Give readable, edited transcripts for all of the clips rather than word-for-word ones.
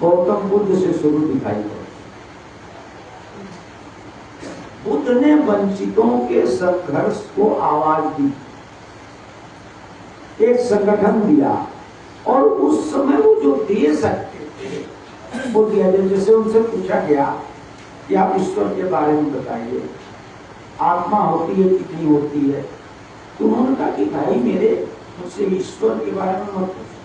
गौतम बुद्ध से शुरू दिखाई पड़े। बुद्ध ने वंचितों के संघर्ष को आवाज दी, एक संगठन दिया, और उस समय वो जो दे सकते थे वो दिया। जैसे उनसे पूछा गया कि आप ईश्वर के बारे में बताइए, आत्मा होती है कि नहीं होती है, तो उन्होंने कहा कि भाई मेरे मुझसे ईश्वर के बारे में मत पूछो,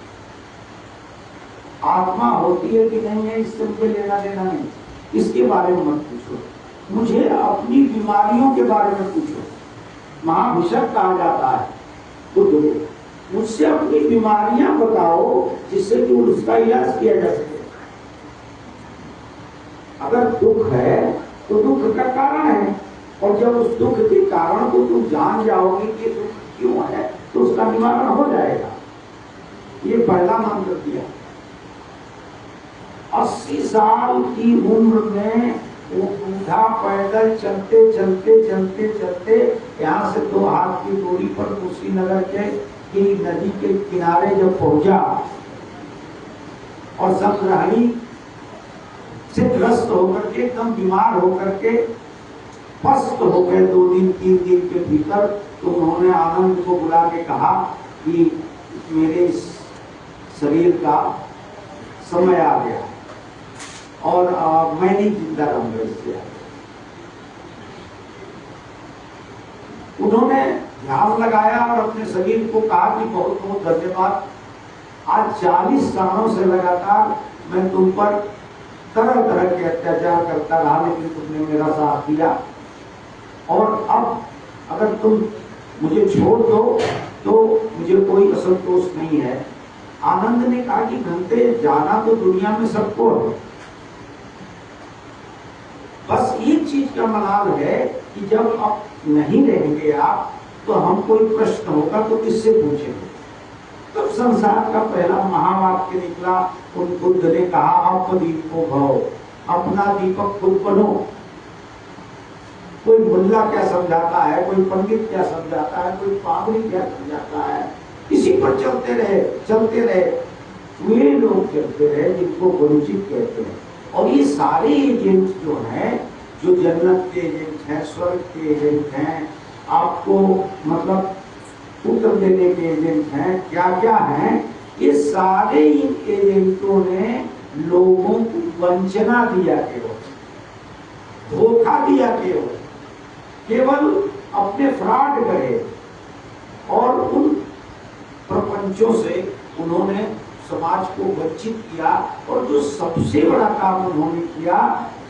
आत्मा होती है कि नहीं है इससे मुझे लेना देना नहीं, इसके बारे में मत पूछो, मुझे अपनी बीमारियों के बारे में पूछो। महाभिषक कहा जाता है बुद्ध, मुझसे अपनी बीमारियां बताओ जिससे कि उसका इलाज किया जा सके। अगर दुख है तो दुख का कारण है, और जब उस दुख के कारण को तुम जान जाओगे कि दुख क्यों है तो उसका निवारण हो जाएगा। ये पहला मंत्र दिया। 80 साल की उम्र में वो बूढ़ा पैदल चलते चलते चलते चलते यहाँ से 2 हाथ की दूरी पर कुशीनगर के नदी के किनारे जब पहुंचा और संग्रहणी से ग्रस्त होकर के एकदम बीमार होकर के पस्त हो गए 2 दिन 3 दिन के भीतर, तो उन्होंने आनंद को बुला के कहा कि मेरे इस शरीर का समय आ गया और मैं नहीं जिंदा रहूंगा इससे। उन्होंने ध्यान लगाया और अपने शरीर को कहा कि बहुत बहुत धन्यवाद, आज 40 सालों से लगातार मैं तुम पर तरह तरह के अत्याचार करता रहा, लेकिन तुमने मेरा साथ दिया, और अब अगर तुम मुझे छोड़ दो तो मुझे कोई असंतोष नहीं है। आनंद ने कहा कि घंटे जाना तो दुनिया में सबको है, बस एक चीज का मलाल है कि जब आप नहीं रहेंगे आप तो हम कोई प्रश्न होगा तो किससे पूछेंगे। तब संसार का पहला महावाक्य निकला, उन बुद्ध ने कहा अपदीपो भव, अपना दीपक खुद बनो। कोई मुल्ला क्या समझाता है, कोई पंडित क्या समझाता है, कोई पादरी क्या समझाता है, इसी पर चलते रहे वे लोग चलते रहे जिनको वंचित कहते हैं। और ये सारे एजेंट जो हैं, जो जन्नत के एजेंट हैं, स्वर्ग के एजेंट हैं, आपको मतलब उत्तर देने के एजेंट हैं, क्या क्या हैं, ये सारे इन एजेंटों ने लोगों को वंचना दिया, केवल धोखा दिया, केवल अपने फ्रॉड करे, और उन प्रपंचों से उन्होंने समाज को वंचित किया। और जो सबसे बड़ा काम उन्होंने किया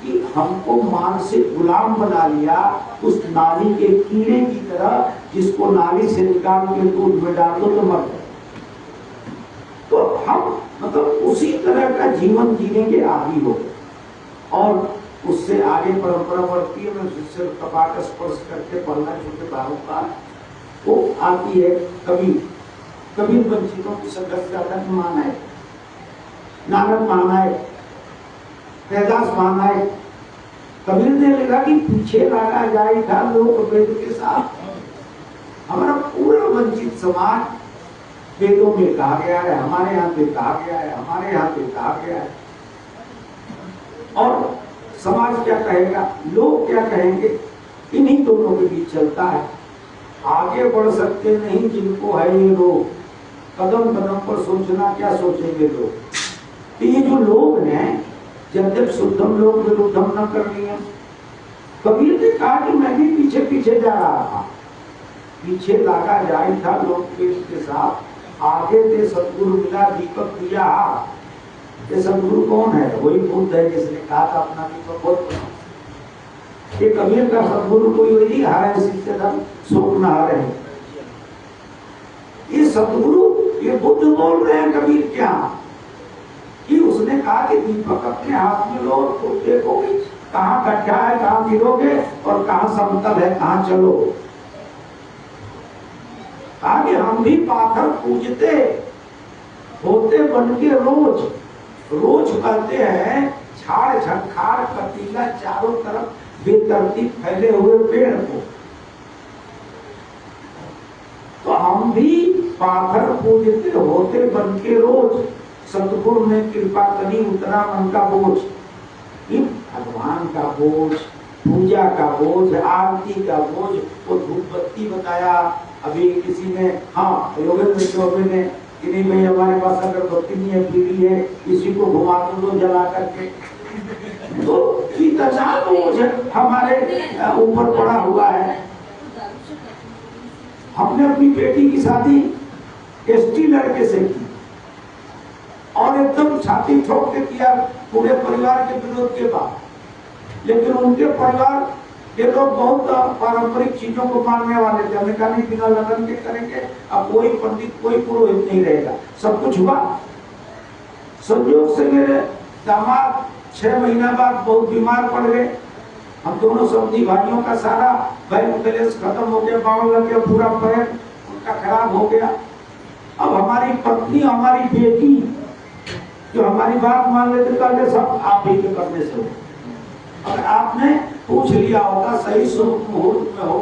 कि हमको मानसिक गुलाम बना लिया, उस नाली के कीड़े की तरह जिसको नाली से निकाल के दूध में डाल दो तो मर जाए। तो हम मतलब उसी तरह का जीवन जीने के आदी हो गए। और उससे आगे परंपरा बढ़ती है, मैं जिससे कपाट स्पर्श करके पढ़ना छोटे भावों का वो आती है। कबीर वंचितों की संघर्ष ज्यादा महानायक, नानक महानायक, कैलाश महानायक। कबीर ने लिखा कि पीछे लगा जाए था लोक वेद के साथ। हमारा पूरा वंचित समाज वेदों में कहा गया है, हमारे यहाँ पे कहा गया है, हमारे यहाँ पे कहा गया है। और समाज क्या कहेगा, लोग क्या कहेंगे, इन्हीं दोनों के बीच चलता है। आगे बढ़ सकते नहीं जिनको है ये रोग, कदम कदम पर सोचना क्या सोचेंगे लोग। तो ये जो लोग हैं, जब शुद्धम लोग विरुद्धम न करनी। कबीर ने कहा कि मैं भी पीछे पीछे जा रहा था, पीछे लगा जाए था लोग के साथ, आगे से सदगुरु मिला दीपक दिया। ये सदगुरु कौन है? वही बुद्ध है जिसने कहा था अपना दीपक बहुत बना। ये कबीर का सदगुरु कोई वही हारे शिष्य था, शोक न हारे। ये सदगुरु, ये बुद्ध बोल रहे हैं कबीर क्या कि उसने कहा कि दीपक अपने हाथ में लो तो देखोगे कहाँ गड्ढा है, कहाँ गिरोगे, और कहाँ समतल है, कहाँ चलो। कहा कि हम भी पाथर पूजते होते बन के रोज कहते हैं झाड़ झंखाड़ कटीला चारों तरफ बेतरतीब फैले हुए पेड़ को, तो हम भी पाथर पूजते होते बन के रोज सतगुरु ने कृपा करी, उतना मन का बोझ, भगवान का बोझ, पूजा का बोझ, आरती का बोझ, वो धूप बत्ती बताया। अभी किसी ने, हाँ योगेंद्र चौबे ने कि नहीं भाई हमारे पास अगर बत्ती नहीं है, पीली है, इसी को घुमा दो जला करके। तो इतना बोझ हमारे ऊपर पड़ा हुआ है। हमने अपनी बेटी की शादी एसटी लड़के से की और एकदम छाती ठोक के किया पूरे परिवार के विरोध के बाद, लेकिन उनके परिवार के लोग बहुत पारंपरिक चीजों को मानने वाले थे। हमने कहा नहीं, बिना लगन के करेंगे, अब कोई पंडित कोई पुरोहित नहीं रहेगा। सब कुछ हुआ। संयोग से मेरे दामाद 6 महीना बाद बहुत बीमार पड़ गए। हम दोनों समधी भाइयों का सारा बैंक बैलेंस खत्म हो गया, बावल लग गया, पूरा पैर उनका खराब हो गया। अब हमारी पत्नी, हमारी बेटी जो हमारी बात मान लेते, कहते सब आप ही के करने से हो। अगर आपने पूछ लिया होता, सही मुहूर्त में हो